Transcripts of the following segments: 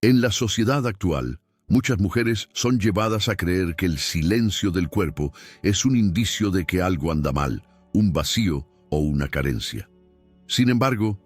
En la sociedad actual, muchas mujeres son llevadas a creer que el silencio del cuerpo es un indicio de que algo anda mal, un vacío o una carencia. Sin embargo,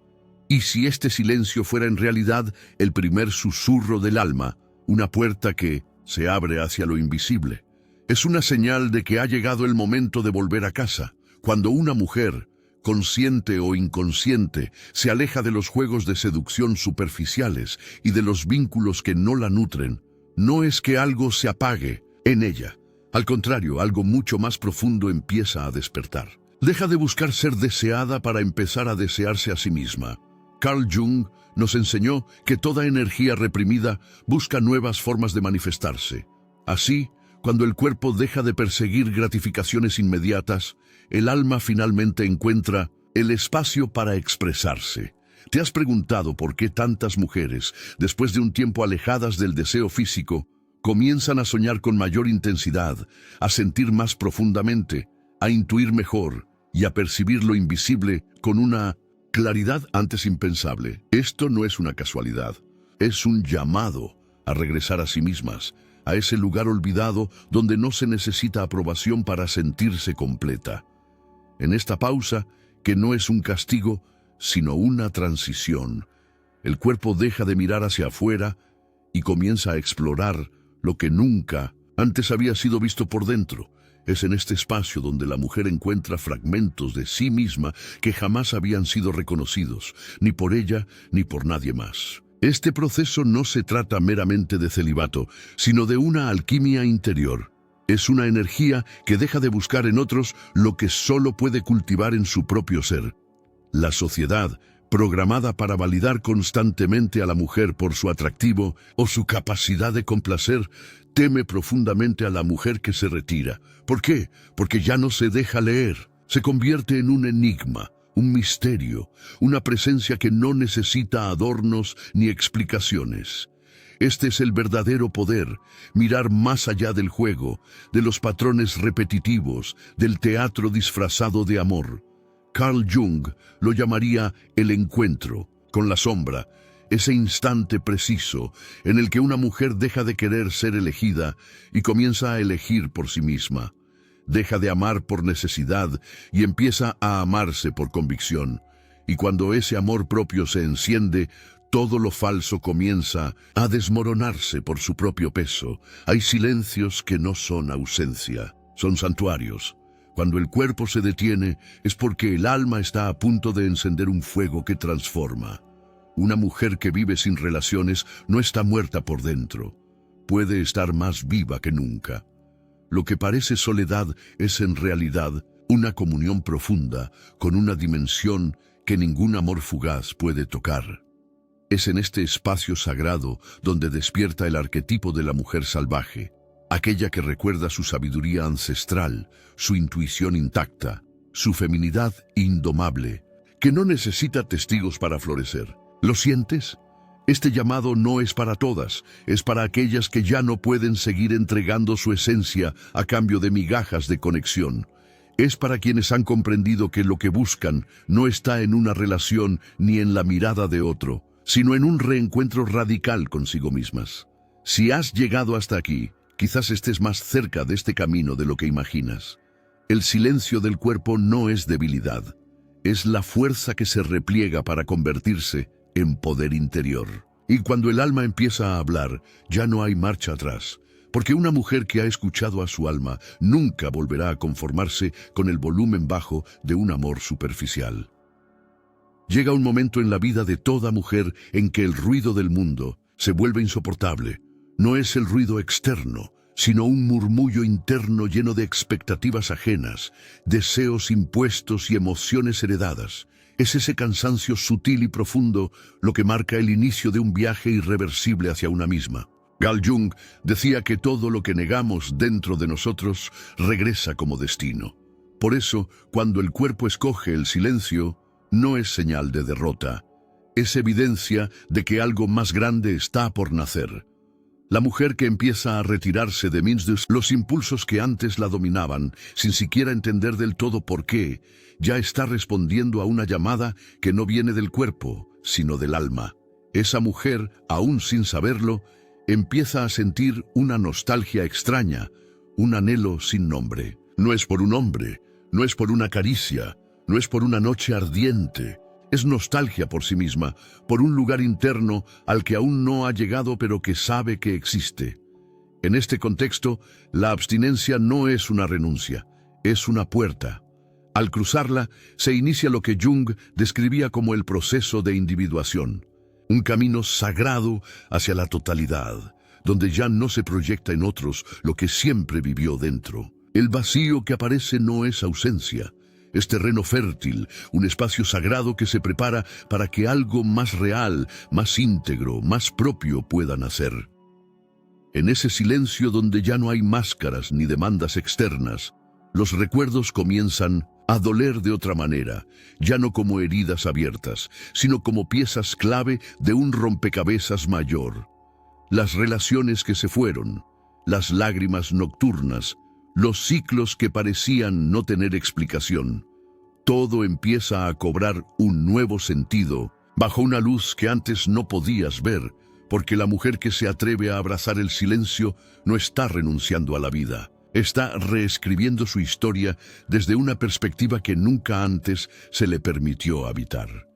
¿y si este silencio fuera en realidad el primer susurro del alma, una puerta que se abre hacia lo invisible? Es una señal de que ha llegado el momento de volver a casa, cuando una mujer, consciente o inconsciente, se aleja de los juegos de seducción superficiales y de los vínculos que no la nutren. No es que algo se apague en ella. Al contrario, algo mucho más profundo empieza a despertar. Deja de buscar ser deseada para empezar a desearse a sí misma. Carl Jung nos enseñó que toda energía reprimida busca nuevas formas de manifestarse. Así, cuando el cuerpo deja de perseguir gratificaciones inmediatas, el alma finalmente encuentra el espacio para expresarse. ¿Te has preguntado por qué tantas mujeres, después de un tiempo alejadas del deseo físico, comienzan a soñar con mayor intensidad, a sentir más profundamente, a intuir mejor y a percibir lo invisible con una claridad antes impensable? Esto no es una casualidad, es un llamado a regresar a sí mismas, a ese lugar olvidado donde no se necesita aprobación para sentirse completa. En esta pausa, que no es un castigo, sino una transición, el cuerpo deja de mirar hacia afuera y comienza a explorar lo que nunca antes había sido visto por dentro. Es en este espacio donde la mujer encuentra fragmentos de sí misma que jamás habían sido reconocidos, ni por ella ni por nadie más. Este proceso no se trata meramente de celibato, sino de una alquimia interior. Es una energía que deja de buscar en otros lo que solo puede cultivar en su propio ser. La sociedad, programada para validar constantemente a la mujer por su atractivo o su capacidad de complacer, teme profundamente a la mujer que se retira. ¿Por qué? Porque ya no se deja leer. Se convierte en un enigma, un misterio, una presencia que no necesita adornos ni explicaciones. Este es el verdadero poder, mirar más allá del juego, de los patrones repetitivos, del teatro disfrazado de amor. Carl Jung lo llamaría el encuentro con la sombra, ese instante preciso en el que una mujer deja de querer ser elegida y comienza a elegir por sí misma. Deja de amar por necesidad y empieza a amarse por convicción. Y cuando ese amor propio se enciende, todo lo falso comienza a desmoronarse por su propio peso. Hay silencios que no son ausencia, son santuarios. Cuando el cuerpo se detiene, es porque el alma está a punto de encender un fuego que transforma. Una mujer que vive sin relaciones no está muerta por dentro. Puede estar más viva que nunca. Lo que parece soledad es en realidad una comunión profunda con una dimensión que ningún amor fugaz puede tocar. Es en este espacio sagrado donde despierta el arquetipo de la mujer salvaje, aquella que recuerda su sabiduría ancestral, su intuición intacta, su feminidad indomable, que no necesita testigos para florecer. ¿Lo sientes? Este llamado no es para todas, es para aquellas que ya no pueden seguir entregando su esencia a cambio de migajas de conexión. Es para quienes han comprendido que lo que buscan no está en una relación ni en la mirada de otro, sino en un reencuentro radical consigo mismas. Si has llegado hasta aquí, quizás estés más cerca de este camino de lo que imaginas. El silencio del cuerpo no es debilidad, es la fuerza que se repliega para convertirse en poder interior. Y cuando el alma empieza a hablar, ya no hay marcha atrás, porque una mujer que ha escuchado a su alma nunca volverá a conformarse con el volumen bajo de un amor superficial. Llega un momento en la vida de toda mujer en que el ruido del mundo se vuelve insoportable. No es el ruido externo, sino un murmullo interno lleno de expectativas ajenas, deseos impuestos y emociones heredadas. Es ese cansancio sutil y profundo lo que marca el inicio de un viaje irreversible hacia una misma. Carl Jung decía que todo lo que negamos dentro de nosotros regresa como destino. Por eso, cuando el cuerpo escoge el silencio, no es señal de derrota, es evidencia de que algo más grande está por nacer. La mujer que empieza a retirarse de los impulsos que antes la dominaban, sin siquiera entender del todo por qué, ya está respondiendo a una llamada que no viene del cuerpo, sino del alma. Esa mujer, aún sin saberlo, empieza a sentir una nostalgia extraña, un anhelo sin nombre. No es por un hombre, no es por una caricia, no es por una noche ardiente. Es nostalgia por sí misma, por un lugar interno al que aún no ha llegado pero que sabe que existe. En este contexto, la abstinencia no es una renuncia, es una puerta. Al cruzarla, se inicia lo que Jung describía como el proceso de individuación. Un camino sagrado hacia la totalidad, donde ya no se proyecta en otros lo que siempre vivió dentro. El vacío que aparece no es ausencia, es terreno fértil, un espacio sagrado que se prepara para que algo más real, más íntegro, más propio pueda nacer. En ese silencio donde ya no hay máscaras ni demandas externas, los recuerdos comienzan a doler de otra manera, ya no como heridas abiertas, sino como piezas clave de un rompecabezas mayor. Las relaciones que se fueron, las lágrimas nocturnas, los ciclos que parecían no tener explicación. Todo empieza a cobrar un nuevo sentido, bajo una luz que antes no podías ver, porque la mujer que se atreve a abrazar el silencio no está renunciando a la vida. Está reescribiendo su historia desde una perspectiva que nunca antes se le permitió habitar.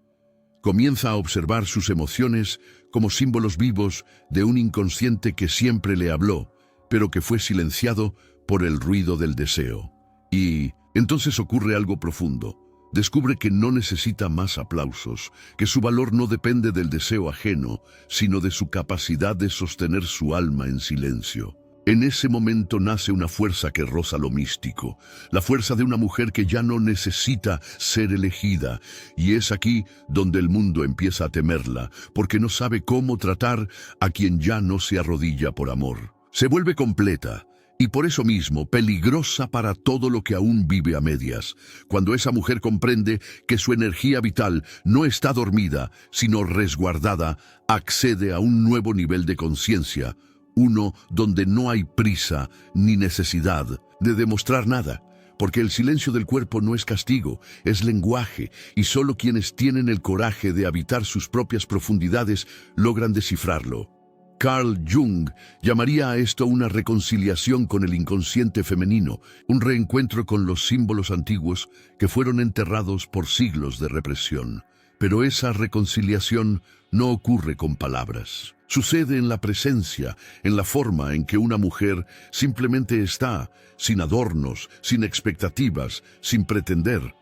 Comienza a observar sus emociones como símbolos vivos de un inconsciente que siempre le habló, pero que fue silenciado por el ruido del deseo. Y entonces ocurre algo profundo. Descubre que no necesita más aplausos, que su valor no depende del deseo ajeno, sino de su capacidad de sostener su alma en silencio. En ese momento nace una fuerza que roza lo místico, la fuerza de una mujer que ya no necesita ser elegida, y es aquí donde el mundo empieza a temerla, porque no sabe cómo tratar a quien ya no se arrodilla por amor. Se vuelve completa, y por eso mismo peligrosa para todo lo que aún vive a medias, cuando esa mujer comprende que su energía vital no está dormida, sino resguardada, accede a un nuevo nivel de conciencia, uno donde no hay prisa ni necesidad de demostrar nada, porque el silencio del cuerpo no es castigo, es lenguaje, y solo quienes tienen el coraje de habitar sus propias profundidades logran descifrarlo. Carl Jung llamaría a esto una reconciliación con el inconsciente femenino, un reencuentro con los símbolos antiguos que fueron enterrados por siglos de represión. Pero esa reconciliación no ocurre con palabras. Sucede en la presencia, en la forma en que una mujer simplemente está, sin adornos, sin expectativas, sin pretender.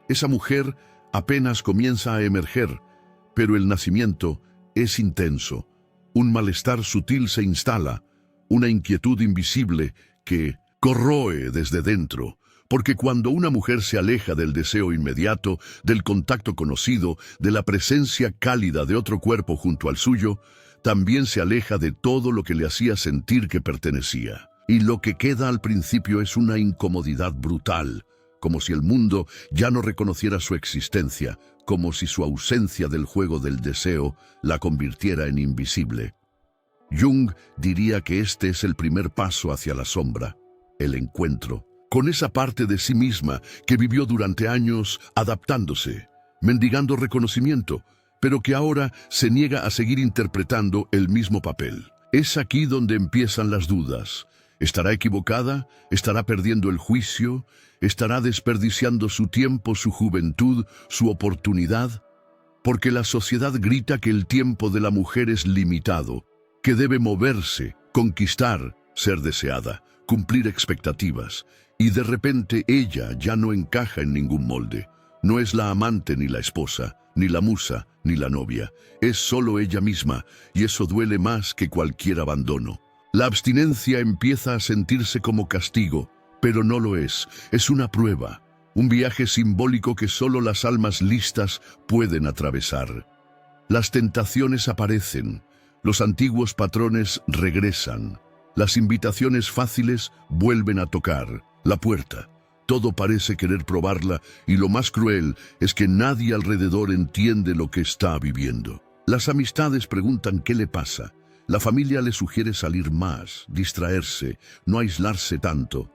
Esa mujer apenas comienza a emerger, pero el nacimiento es intenso. Un malestar sutil se instala, una inquietud invisible que corroe desde dentro, porque cuando una mujer se aleja del deseo inmediato, del contacto conocido, de la presencia cálida de otro cuerpo junto al suyo, también se aleja de todo lo que le hacía sentir que pertenecía. Y lo que queda al principio es una incomodidad brutal, como si el mundo ya no reconociera su existencia, como si su ausencia del juego del deseo la convirtiera en invisible. Jung diría que este es el primer paso hacia la sombra, el encuentro, con esa parte de sí misma que vivió durante años adaptándose, mendigando reconocimiento, pero que ahora se niega a seguir interpretando el mismo papel. Es aquí donde empiezan las dudas. ¿Estará equivocada? ¿Estará perdiendo el juicio? ¿Estará desperdiciando su tiempo, su juventud, su oportunidad? Porque la sociedad grita que el tiempo de la mujer es limitado, que debe moverse, conquistar, ser deseada, cumplir expectativas, y de repente ella ya no encaja en ningún molde. No es la amante ni la esposa, ni la musa, ni la novia. Es solo ella misma, y eso duele más que cualquier abandono. La abstinencia empieza a sentirse como castigo, pero no lo es. Es una prueba, un viaje simbólico que solo las almas listas pueden atravesar. Las tentaciones aparecen, los antiguos patrones regresan, las invitaciones fáciles vuelven a tocar la puerta. Todo parece querer probarla, y lo más cruel es que nadie alrededor entiende lo que está viviendo. Las amistades preguntan qué le pasa. La familia le sugiere salir más, distraerse, no aislarse tanto.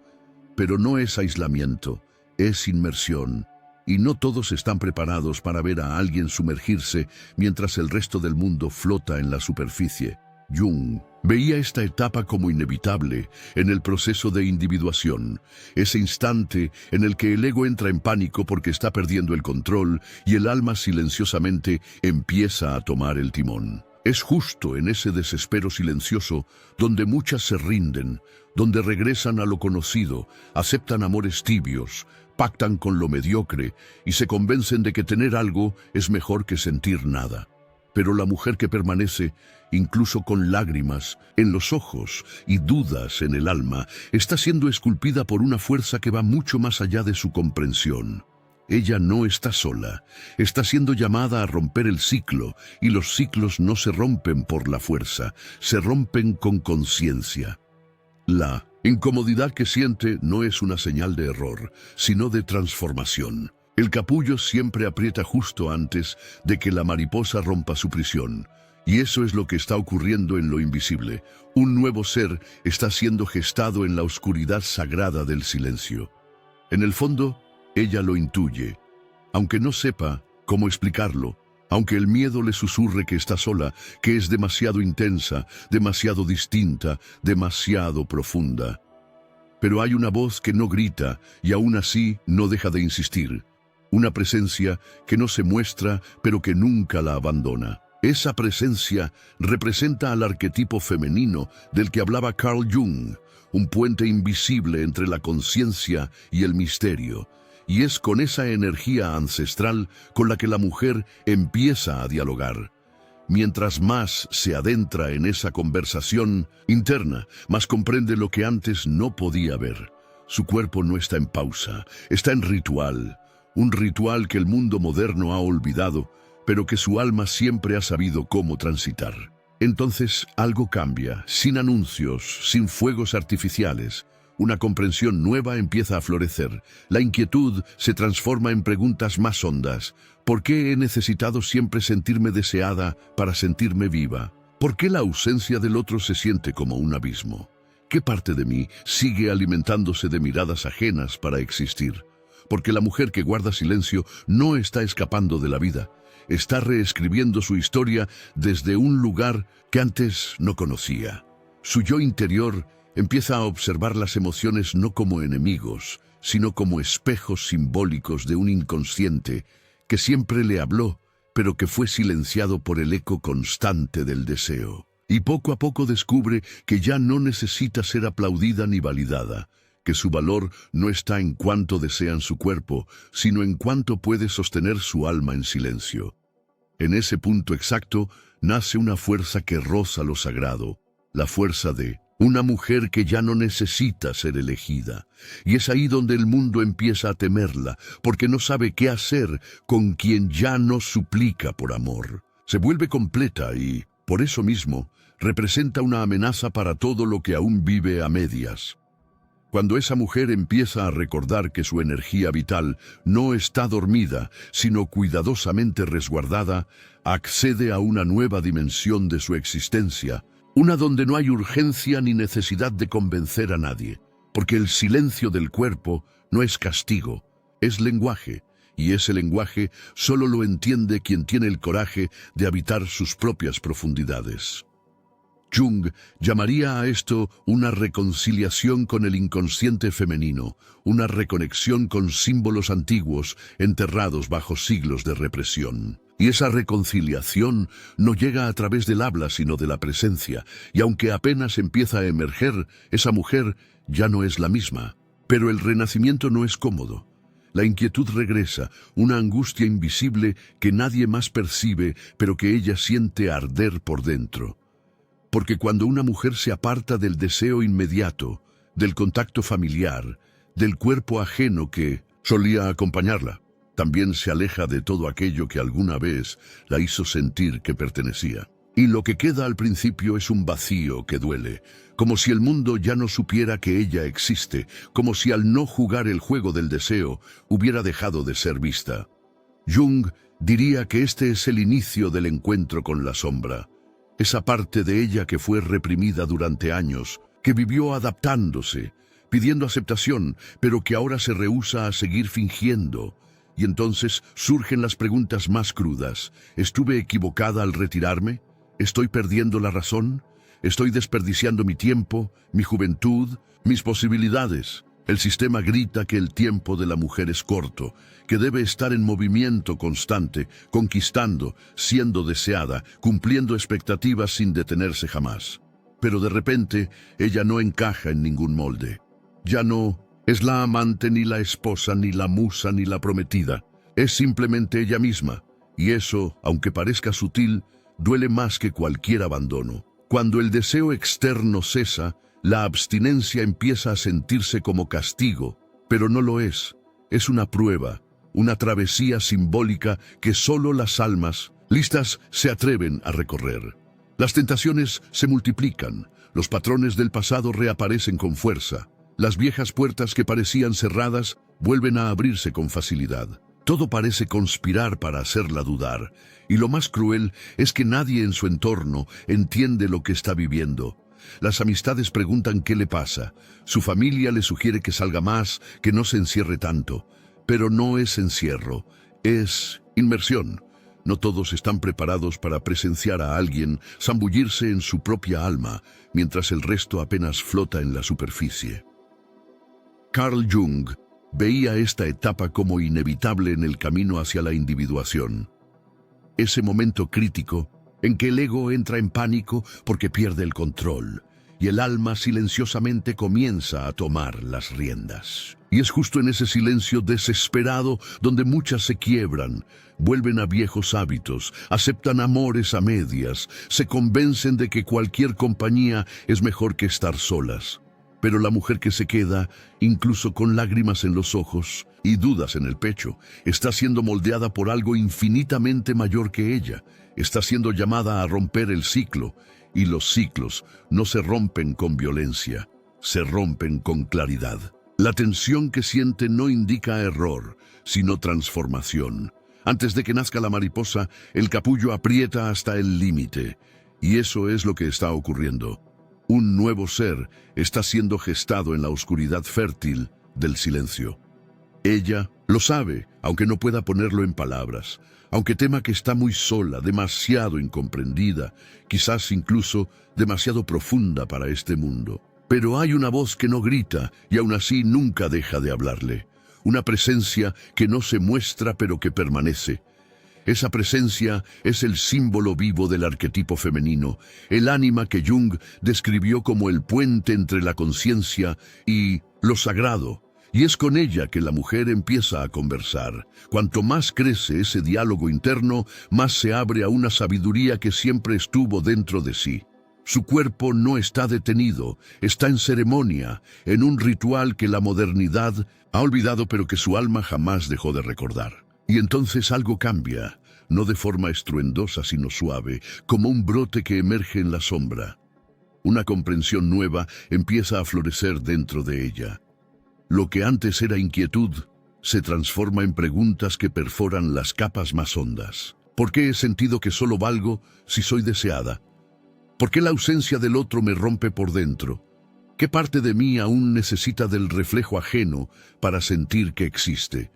Pero no es aislamiento, es inmersión. y no todos están preparados para ver a alguien sumergirse mientras el resto del mundo flota en la superficie. Jung veía esta etapa como inevitable en el proceso de individuación, ese instante en el que el ego entra en pánico porque está perdiendo el control y el alma silenciosamente empieza a tomar el timón. Es justo en ese desespero silencioso donde muchas se rinden, donde regresan a lo conocido, aceptan amores tibios, pactan con lo mediocre y se convencen de que tener algo es mejor que sentir nada. Pero la mujer que permanece, incluso con lágrimas en los ojos y dudas en el alma, está siendo esculpida por una fuerza que va mucho más allá de su comprensión. Ella no está sola, está siendo llamada a romper el ciclo, y los ciclos no se rompen por la fuerza, se rompen con conciencia. La incomodidad que siente no es una señal de error, sino de transformación. El capullo siempre aprieta justo antes de que la mariposa rompa su prisión, y eso es lo que está ocurriendo en lo invisible. Un nuevo ser está siendo gestado en la oscuridad sagrada del silencio. En el fondo, ella lo intuye, aunque no sepa cómo explicarlo, aunque el miedo le susurre que está sola, que es demasiado intensa, demasiado distinta, demasiado profunda. Pero hay una voz que no grita y aún así no deja de insistir. Una presencia que no se muestra, pero que nunca la abandona. Esa presencia representa al arquetipo femenino del que hablaba Carl Jung, un puente invisible entre la conciencia y el misterio. Y es con esa energía ancestral con la que la mujer empieza a dialogar. Mientras más se adentra en esa conversación interna, más comprende lo que antes no podía ver. Su cuerpo no está en pausa, está en ritual. Un ritual que el mundo moderno ha olvidado, pero que su alma siempre ha sabido cómo transitar. Entonces algo cambia, sin anuncios, sin fuegos artificiales. Una comprensión nueva empieza a florecer. La inquietud se transforma en preguntas más hondas. ¿Por qué he necesitado siempre sentirme deseada para sentirme viva? ¿Por qué la ausencia del otro se siente como un abismo? ¿Qué parte de mí sigue alimentándose de miradas ajenas para existir? Porque la mujer que guarda silencio no está escapando de la vida. Está reescribiendo su historia desde un lugar que antes no conocía. Su yo interior empieza a observar las emociones no como enemigos, sino como espejos simbólicos de un inconsciente que siempre le habló, pero que fue silenciado por el eco constante del deseo. Y poco a poco descubre que ya no necesita ser aplaudida ni validada, que su valor no está en cuánto desean su cuerpo, sino en cuánto puede sostener su alma en silencio. En ese punto exacto nace una fuerza que roza lo sagrado, la fuerza de una mujer que ya no necesita ser elegida. Y es ahí donde el mundo empieza a temerla, porque no sabe qué hacer con quien ya no suplica por amor. Se vuelve completa y, por eso mismo, representa una amenaza para todo lo que aún vive a medias. Cuando esa mujer empieza a recordar que su energía vital no está dormida, sino cuidadosamente resguardada, accede a una nueva dimensión de su existencia, una donde no hay urgencia ni necesidad de convencer a nadie, porque el silencio del cuerpo no es castigo, es lenguaje, y ese lenguaje solo lo entiende quien tiene el coraje de habitar sus propias profundidades. Jung llamaría a esto una reconciliación con el inconsciente femenino, una reconexión con símbolos antiguos enterrados bajo siglos de represión. Y esa reconciliación no llega a través del habla, sino de la presencia, y aunque apenas empieza a emerger, esa mujer ya no es la misma. Pero el renacimiento no es cómodo. La inquietud regresa, una angustia invisible que nadie más percibe, pero que ella siente arder por dentro. Porque cuando una mujer se aparta del deseo inmediato, del contacto familiar, del cuerpo ajeno que solía acompañarla, también se aleja de todo aquello que alguna vez la hizo sentir que pertenecía. Y lo que queda al principio es un vacío que duele, como si el mundo ya no supiera que ella existe, como si al no jugar el juego del deseo hubiera dejado de ser vista. Jung diría que este es el inicio del encuentro con la sombra, esa parte de ella que fue reprimida durante años, que vivió adaptándose, pidiendo aceptación, pero que ahora se rehúsa a seguir fingiendo. Y entonces surgen las preguntas más crudas. ¿Estuve equivocada al retirarme? ¿Estoy perdiendo la razón? ¿Estoy desperdiciando mi tiempo, mi juventud, mis posibilidades? El sistema grita que el tiempo de la mujer es corto, que debe estar en movimiento constante, conquistando, siendo deseada, cumpliendo expectativas sin detenerse jamás. Pero de repente, ella no encaja en ningún molde. Ya no es la amante, ni la esposa, ni la musa, ni la prometida. Es simplemente ella misma. Y eso, aunque parezca sutil, duele más que cualquier abandono. Cuando el deseo externo cesa, la abstinencia empieza a sentirse como castigo, pero no lo es. Es una prueba, una travesía simbólica que solo las almas listas se atreven a recorrer. Las tentaciones se multiplican, los patrones del pasado reaparecen con fuerza. Las viejas puertas que parecían cerradas vuelven a abrirse con facilidad. Todo parece conspirar para hacerla dudar, y lo más cruel es que nadie en su entorno entiende lo que está viviendo. Las amistades preguntan qué le pasa, su familia le sugiere que salga más, que no se encierre tanto, pero no es encierro, es inmersión. No todos están preparados para presenciar a alguien zambullirse en su propia alma, mientras el resto apenas flota en la superficie. Carl Jung veía esta etapa como inevitable en el camino hacia la individuación. Ese momento crítico en que el ego entra en pánico porque pierde el control y el alma silenciosamente comienza a tomar las riendas. Y es justo en ese silencio desesperado donde muchas se quiebran, vuelven a viejos hábitos, aceptan amores a medias, se convencen de que cualquier compañía es mejor que estar solas. Pero la mujer que se queda, incluso con lágrimas en los ojos y dudas en el pecho, está siendo moldeada por algo infinitamente mayor que ella. Está siendo llamada a romper el ciclo, y los ciclos no se rompen con violencia, se rompen con claridad. La tensión que siente no indica error, sino transformación. Antes de que nazca la mariposa, el capullo aprieta hasta el límite, y eso es lo que está ocurriendo. Un nuevo ser está siendo gestado en la oscuridad fértil del silencio. Ella lo sabe, aunque no pueda ponerlo en palabras, aunque tema que está muy sola, demasiado incomprendida, quizás incluso demasiado profunda para este mundo. Pero hay una voz que no grita y aún así nunca deja de hablarle. Una presencia que no se muestra pero que permanece. Esa presencia es el símbolo vivo del arquetipo femenino, el ánima que Jung describió como el puente entre la conciencia y lo sagrado. Y es con ella que la mujer empieza a conversar. Cuanto más crece ese diálogo interno, más se abre a una sabiduría que siempre estuvo dentro de sí. Su cuerpo no está detenido, está en ceremonia, en un ritual que la modernidad ha olvidado pero que su alma jamás dejó de recordar. Y entonces algo cambia, no de forma estruendosa sino suave, como un brote que emerge en la sombra. Una comprensión nueva empieza a florecer dentro de ella. Lo que antes era inquietud se transforma en preguntas que perforan las capas más hondas. ¿Por qué he sentido que solo valgo si soy deseada? ¿Por qué la ausencia del otro me rompe por dentro? ¿Qué parte de mí aún necesita del reflejo ajeno para sentir que existe?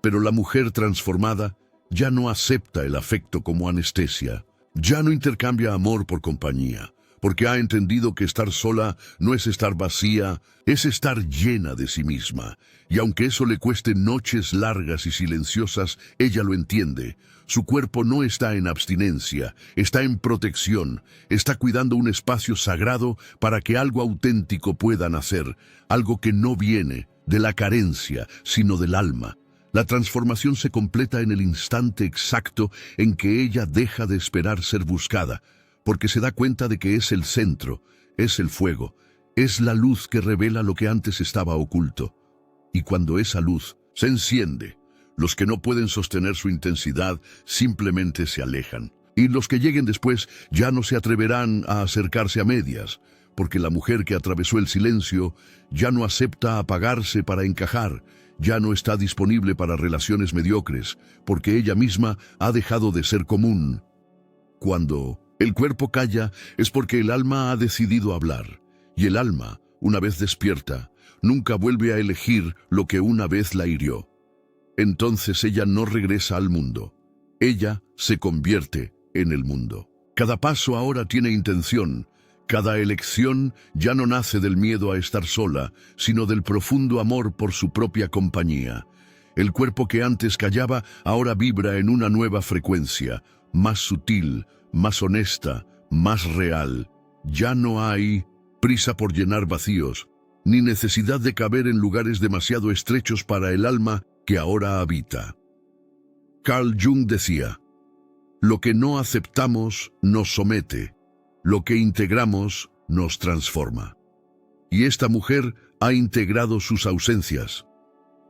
Pero la mujer transformada ya no acepta el afecto como anestesia, ya no intercambia amor por compañía, porque ha entendido que estar sola no es estar vacía, es estar llena de sí misma. Y aunque eso le cueste noches largas y silenciosas, ella lo entiende. Su cuerpo no está en abstinencia, está en protección, está cuidando un espacio sagrado para que algo auténtico pueda nacer, algo que no viene de la carencia, sino del alma. La transformación se completa en el instante exacto en que ella deja de esperar ser buscada, porque se da cuenta de que es el centro, es el fuego, es la luz que revela lo que antes estaba oculto. Y cuando esa luz se enciende, los que no pueden sostener su intensidad simplemente se alejan. Y los que lleguen después ya no se atreverán a acercarse a medias, porque la mujer que atravesó el silencio ya no acepta apagarse para encajar, ya no está disponible para relaciones mediocres, porque ella misma ha dejado de ser común. Cuando el cuerpo calla es porque el alma ha decidido hablar, y el alma, una vez despierta, nunca vuelve a elegir lo que una vez la hirió. entonces ella no regresa al mundo. Ella se convierte en el mundo. Cada paso ahora tiene intención. Cada elección ya no nace del miedo a estar sola, sino del profundo amor por su propia compañía. El cuerpo que antes callaba ahora vibra en una nueva frecuencia, más sutil, más honesta, más real. Ya no hay prisa por llenar vacíos, ni necesidad de caber en lugares demasiado estrechos para el alma que ahora habita. Carl Jung decía: lo que no aceptamos nos somete, lo que integramos nos transforma. Y esta mujer ha integrado sus ausencias.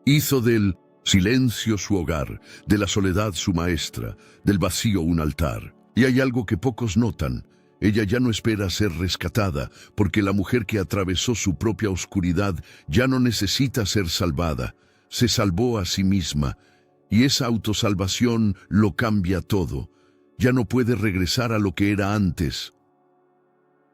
Hizo del silencio su hogar, de la soledad su maestra, del vacío un altar. Y hay algo que pocos notan: ella ya no espera ser rescatada, porque la mujer que atravesó su propia oscuridad ya no necesita ser salvada. Se salvó a sí misma, y esa autosalvación lo cambia todo. Ya no puede regresar a lo que era antes.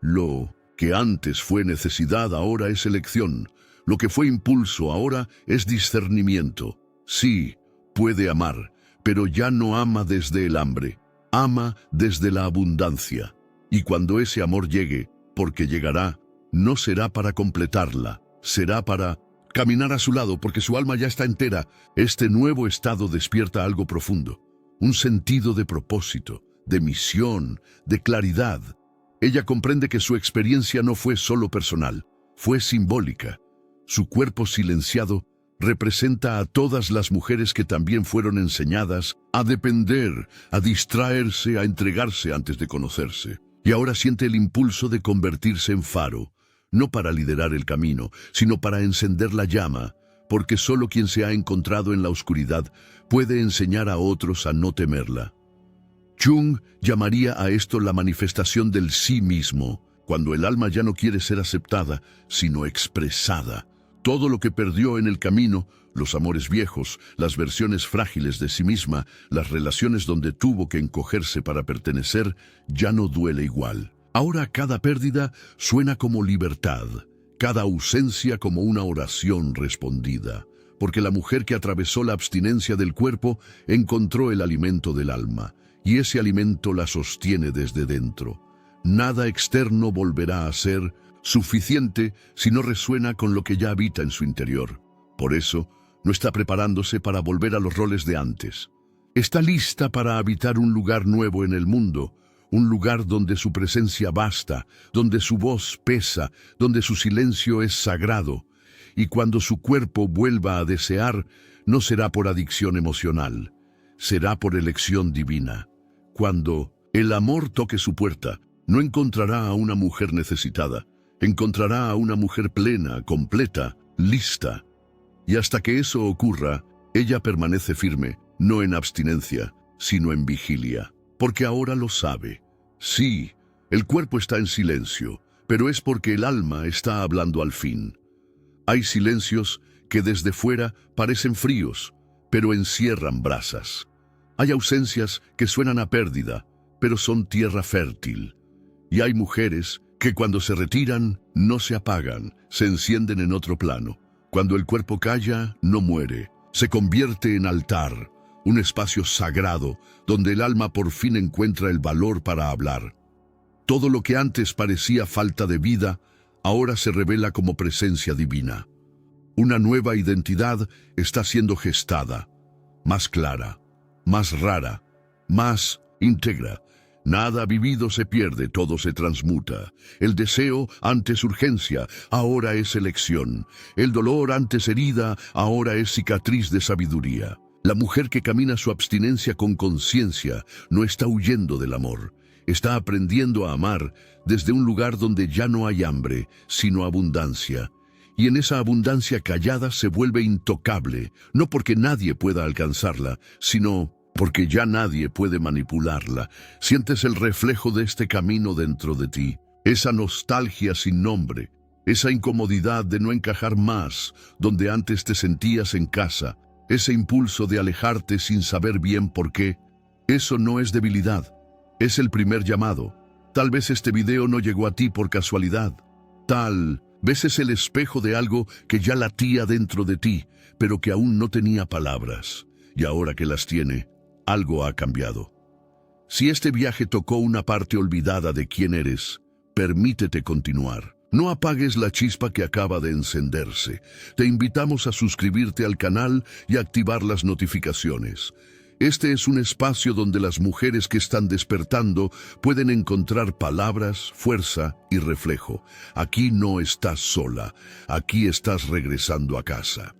Lo que antes fue necesidad ahora es elección. Lo que fue impulso ahora es discernimiento. Sí, puede amar, pero ya no ama desde el hambre. Ama desde la abundancia. Y cuando ese amor llegue, porque llegará, no será para completarla, será para caminar a su lado, porque su alma ya está entera. Este nuevo estado despierta algo profundo, un sentido de propósito, de misión, de claridad. Ella comprende que su experiencia no fue solo personal, fue simbólica. Su cuerpo silenciado representa a todas las mujeres que también fueron enseñadas a depender, a distraerse, a entregarse antes de conocerse. Y ahora siente el impulso de convertirse en faro, no para liderar el camino, sino para encender la llama, porque solo quien se ha encontrado en la oscuridad puede enseñar a otros a no temerla. Jung llamaría a esto la manifestación del sí mismo, cuando el alma ya no quiere ser aceptada, sino expresada. Todo lo que perdió en el camino, los amores viejos, las versiones frágiles de sí misma, las relaciones donde tuvo que encogerse para pertenecer, ya no duele igual. Ahora cada pérdida suena como libertad, cada ausencia como una oración respondida, porque la mujer que atravesó la abstinencia del cuerpo encontró el alimento del alma, y ese alimento la sostiene desde dentro. Nada externo volverá a ser suficiente si no resuena con lo que ya habita en su interior. Por eso, no está preparándose para volver a los roles de antes. Está lista para habitar un lugar nuevo en el mundo, un lugar donde su presencia basta, donde su voz pesa, donde su silencio es sagrado. Y cuando su cuerpo vuelva a desear, no será por adicción emocional, será por elección divina. Cuando el amor toque su puerta, no encontrará a una mujer necesitada, encontrará a una mujer plena, completa, lista. Y hasta que eso ocurra, ella permanece firme, no en abstinencia, sino en vigilia, porque ahora lo sabe. Sí, el cuerpo está en silencio, pero es porque el alma está hablando al fin. Hay silencios que desde fuera parecen fríos, pero encierran brasas. Hay ausencias que suenan a pérdida, pero son tierra fértil. Y hay mujeres que cuando se retiran no se apagan, se encienden en otro plano. Cuando el cuerpo calla, no muere, se convierte en altar, un espacio sagrado donde el alma por fin encuentra el valor para hablar. Todo lo que antes parecía falta de vida, ahora se revela como presencia divina. Una nueva identidad está siendo gestada, más clara, más rara, más íntegra. Nada vivido se pierde, todo se transmuta. El deseo antes urgencia, ahora es elección. El dolor antes herida, ahora es cicatriz de sabiduría. La mujer que camina su abstinencia con conciencia no está huyendo del amor. Está aprendiendo a amar desde un lugar donde ya no hay hambre, sino abundancia. Y en esa abundancia callada se vuelve intocable, no porque nadie pueda alcanzarla, sino porque ya nadie puede manipularla. Sientes el reflejo de este camino dentro de ti, esa nostalgia sin nombre, esa incomodidad de no encajar más donde antes te sentías en casa, ese impulso de alejarte sin saber bien por qué. Eso no es debilidad, es el primer llamado. Tal vez este video no llegó a ti por casualidad. Tal Ves el espejo de algo que ya latía dentro de ti, pero que aún no tenía palabras. Y ahora que las tiene, algo ha cambiado. Si este viaje tocó una parte olvidada de quién eres, permítete continuar. No apagues la chispa que acaba de encenderse. Te invitamos a suscribirte al canal y activar las notificaciones. Este es un espacio donde las mujeres que están despertando pueden encontrar palabras, fuerza y reflejo. Aquí no estás sola, aquí estás regresando a casa.